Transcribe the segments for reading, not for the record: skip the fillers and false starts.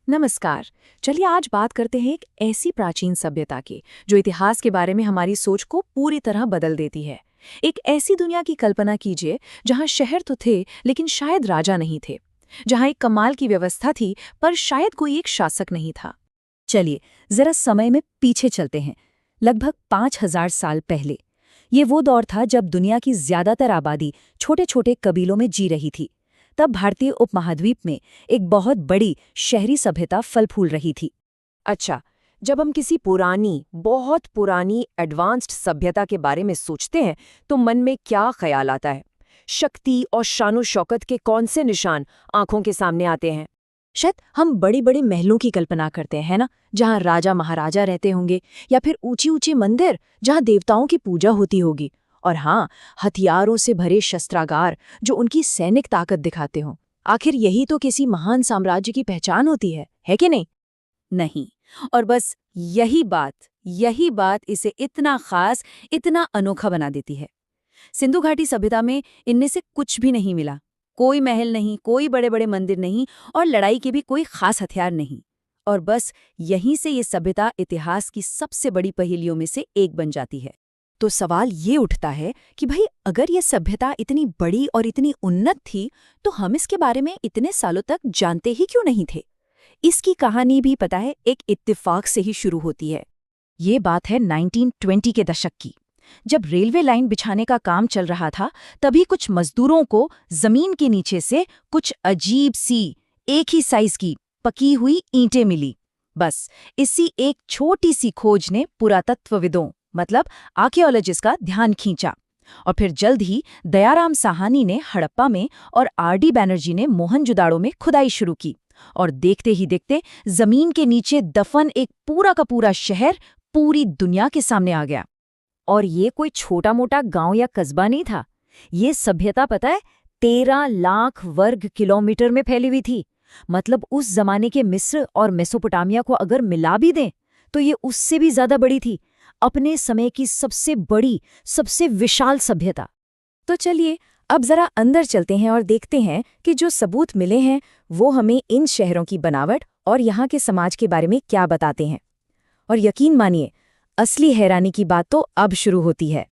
नमस्कार। चलिए आज बात करते हैं एक ऐसी प्राचीन सभ्यता की जो इतिहास के बारे में हमारी सोच को पूरी तरह बदल देती है। एक ऐसी दुनिया की कल्पना कीजिए जहां शहर तो थे लेकिन शायद राजा नहीं थे, जहां एक कमाल की व्यवस्था थी पर शायद कोई एक शासक नहीं था। चलिए जरा समय में पीछे चलते हैं। लगभग 5000 साल पहले ये वो दौर था जब दुनिया की ज्यादातर आबादी छोटे छोटे कबीलों में जी रही थी। तब भारतीय उपमहाद्वीप में एक बहुत बड़ी शहरी सभ्यता फल फूल रही थी। अच्छा, जब हम किसी पुरानी, बहुत पुरानी एडवांस्ड सभ्यता के बारे में सोचते हैं, तो मन में क्या ख्याल आता है? शक्ति और शानो शौकत के कौन से निशान आंखों के सामने आते हैं? शायद हम बड़े बड़े महलों की कल्पना करते हैं ना, जहां राजा महाराजा रहते होंगे, या फिर ऊंची ऊंची मंदिर जहां देवताओं की पूजा होती होगी। और हाँ, हथियारों से भरे शस्त्रागार जो उनकी सैनिक ताकत दिखाते हों। आखिर यही तो किसी महान साम्राज्य की पहचान होती है कि नहीं? नहीं, और बस यही बात इसे इतना खास, इतना अनोखा बना देती है। सिंधु घाटी सभ्यता में इनमें से कुछ भी नहीं मिला। कोई महल नहीं, कोई बड़े बड़े मंदिर नहीं, और लड़ाई के भी कोई खास हथियार नहीं। और बस यहीं से ये सभ्यता इतिहास की सबसे बड़ी पहेलियों में से एक बन जाती है। तो सवाल ये उठता है कि भाई, अगर ये सभ्यता इतनी बड़ी और इतनी उन्नत थी तो हम इसके बारे में इतने सालों तक जानते ही क्यों नहीं थे? इसकी कहानी भी पता है एक इत्तेफाक से ही शुरू होती है। ये बात है 1920 के दशक की। जब रेलवे लाइन बिछाने का काम चल रहा था, तभी कुछ मजदूरों को जमीन के नीचे से कुछ अजीब सी, एक ही साइज की पकी हुई ईंटें मिली। बस इसी एक छोटी सी खोज ने पुरातत्वविदों, मतलब आर्कियोलॉजिस्ट का ध्यान खींचा। और फिर जल्द ही दयाराम साहनी ने हड़प्पा में और आर.डी. बैनर्जी ने मोहनजोदाड़ो में खुदाई शुरू की। और देखते ही देखते जमीन के नीचे दफन एक पूरा का पूरा शहर पूरी दुनिया के सामने आ गया। और ये कोई छोटा मोटा गांव या कस्बा नहीं था। ये सभ्यता पता है 13 लाख वर्ग किलोमीटर में फैली हुई थी। मतलब उस जमाने के मिस्र और मेसोपोटामिया को अगर मिला भी दें तो ये उससे भी ज्यादा बड़ी थी। अपने समय की सबसे बड़ी, सबसे विशाल सभ्यता। तो चलिए अब जरा अंदर चलते हैं और देखते हैं कि जो सबूत मिले हैं वो हमें इन शहरों की बनावट और यहाँ के समाज के बारे में क्या बताते हैं। और यकीन मानिए, असली हैरानी की बात तो अब शुरू होती है।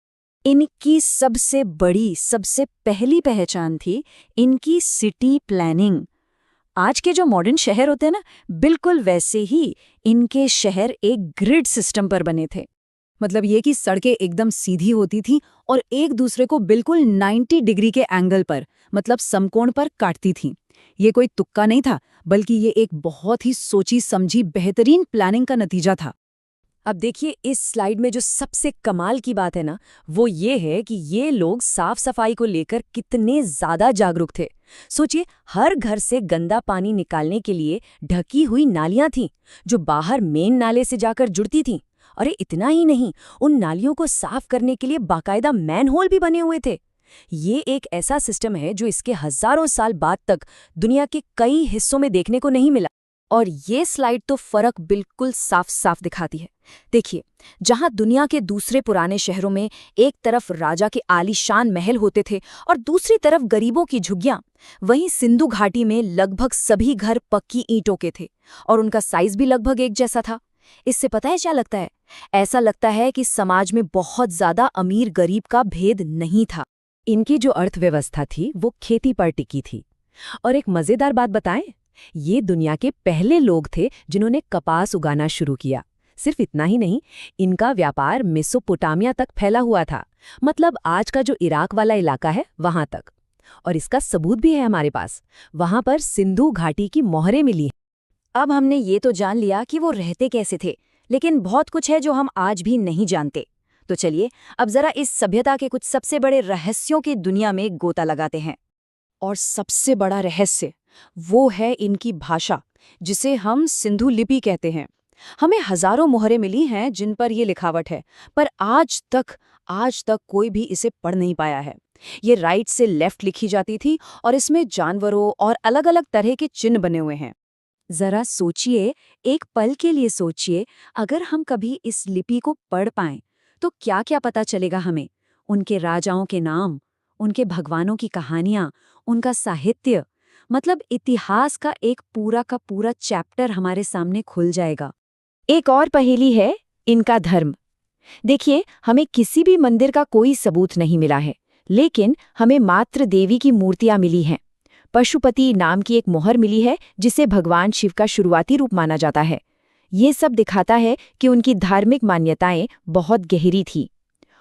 इनकी सबसे बड़ी, सबसे पहली पहचान थी इनकी सिटी प्लानिंग। आज के जो मॉडर्न शहर होते हैं ना, बिल्कुल वैसे ही इनके शहर एक ग्रिड सिस्टम पर बने थे। मतलब ये कि सड़कें एकदम सीधी होती थीं और एक दूसरे को बिल्कुल 90 डिग्री के एंगल पर, मतलब समकोण पर काटती थीं। ये कोई तुक्का नहीं था, बल्कि ये एक बहुत ही सोची समझी बेहतरीन प्लानिंग का नतीजा था। अब देखिए, इस स्लाइड में जो सबसे कमाल की बात है ना, वो ये है कि ये लोग साफ सफाई को लेकर कितने ज्यादा जागरूक थे। सोचिए, हर घर से गंदा पानी निकालने के लिए ढकी हुई नालियां थीं, जो बाहर मेन नाले से जाकर जुड़ती थीं। अरे इतना ही नहीं, उन नालियों को साफ करने के लिए बाकायदा मैनहोल भी बने हुए थे। ये एक ऐसा सिस्टम है जो इसके हजारों साल बाद तक दुनिया के कई हिस्सों में देखने को नहीं मिला। और ये स्लाइड तो फर्क बिल्कुल साफ साफ दिखाती है। देखिए, जहां दुनिया के दूसरे पुराने शहरों में एक तरफ राजा के आलीशान महल होते थे और दूसरी तरफ गरीबों की झुग्गियां, वहीं सिंधु घाटी में लगभग सभी घर पक्की ईंटों के थे और उनका साइज भी लगभग एक जैसा था। इससे पता है क्या लगता है? ऐसा लगता है कि समाज में बहुत ज्यादा अमीर गरीब का भेद नहीं था। इनकी जो अर्थव्यवस्था थी वो खेती पर टिकी थी। और एक मजेदार बात बताएं, ये दुनिया के पहले लोग थे जिन्होंने कपास उगाना शुरू किया। सिर्फ इतना ही नहीं, इनका व्यापार मेसोपोटामिया तक फैला हुआ था, मतलब आज का जो इराक वाला इलाका है वहां तक। और इसका सबूत भी है हमारे पास। वहां पर सिंधु घाटी की मोहरें मिली हैं। अब हमने ये तो जान लिया कि वो रहते कैसे थे, लेकिन बहुत कुछ है जो हम आज भी नहीं जानते। तो चलिए अब जरा इस सभ्यता के कुछ सबसे बड़े रहस्यों की दुनिया में गोता लगाते हैं। और सबसे बड़ा रहस्य वो है इनकी भाषा, जिसे हम सिंधु लिपि कहते हैं। हमें हजारों मोहरें मिली हैं जिन पर ये लिखावट है, पर आज तक कोई भी इसे पढ़ नहीं पाया है। ये राइट से लेफ्ट लिखी जाती थी और इसमें जानवरों और अलग अलग तरह के चिन्ह बने हुए हैं। जरा सोचिए, एक पल के लिए सोचिए, अगर हम कभी इस लिपि को पढ़ पाएं तो क्या क्या पता चलेगा हमें। उनके राजाओं के नाम, उनके भगवानों की कहानियां, उनका साहित्य, मतलब इतिहास का एक पूरा का पूरा चैप्टर हमारे सामने खुल जाएगा। एक और पहेली है, इनका धर्म। देखिए, हमें किसी भी मंदिर का कोई सबूत नहीं मिला है, लेकिन हमें मात्र देवी की मूर्तियां मिली हैं। पशुपति नाम की एक मोहर मिली है, जिसे भगवान शिव का शुरुआती रूप माना जाता है। ये सब दिखाता है कि उनकी धार्मिक मान्यताएं बहुत गहरी थी।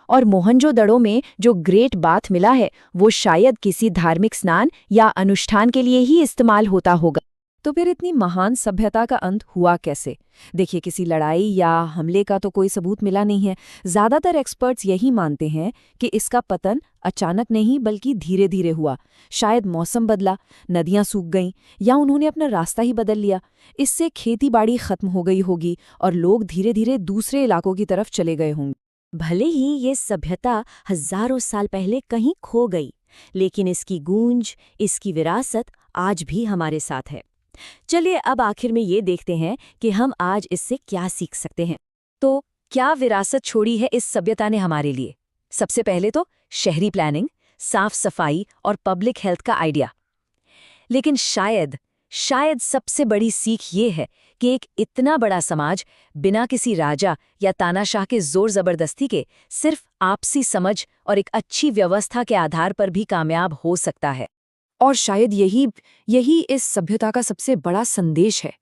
और मोहनजोदड़ो में जो ग्रेट बाथ मिला है, वो शायद किसी धार्मिक स्नान या अनुष्ठान के लिए ही इस्तेमाल होता होगा। तो फिर इतनी महान सभ्यता का अंत हुआ कैसे? देखिए, किसी लड़ाई या हमले का तो कोई सबूत मिला नहीं है। ज्यादातर एक्सपर्ट्स यही मानते हैं कि इसका पतन अचानक नहीं बल्कि धीरे धीरे हुआ। शायद मौसम बदला, नदियां सूख गईं, या उन्होंने अपना रास्ता ही बदल लिया। इससे खेती बाड़ी खत्म हो गई होगी और लोग धीरे धीरे दूसरे इलाकों की तरफ चले गए होंगे। भले ही ये सभ्यता हजारों साल पहले कहीं खो गई, लेकिन इसकी गूंज, इसकी विरासत आज भी हमारे साथ है। चलिए अब आखिर में ये देखते हैं कि हम आज इससे क्या सीख सकते हैं। तो क्या विरासत छोड़ी है इस सभ्यता ने हमारे लिए? सबसे पहले तो शहरी प्लानिंग, साफ सफाई और पब्लिक हेल्थ का आइडिया। लेकिन शायद सबसे बड़ी सीख ये है कि एक इतना बड़ा समाज बिना किसी राजा या तानाशाह के जोर जबरदस्ती के सिर्फ आपसी समझ और एक अच्छी व्यवस्था के आधार पर भी कामयाब हो सकता है। और शायद यही इस सभ्यता का सबसे बड़ा संदेश है।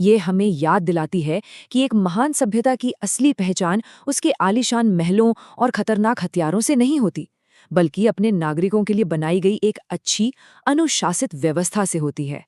ये हमें याद दिलाती है कि एक महान सभ्यता की असली पहचान उसके आलीशान महलों और खतरनाक हथियारों से नहीं होती, बल्कि अपने नागरिकों के लिए बनाई गई एक अच्छी, अनुशासित व्यवस्था से होती है।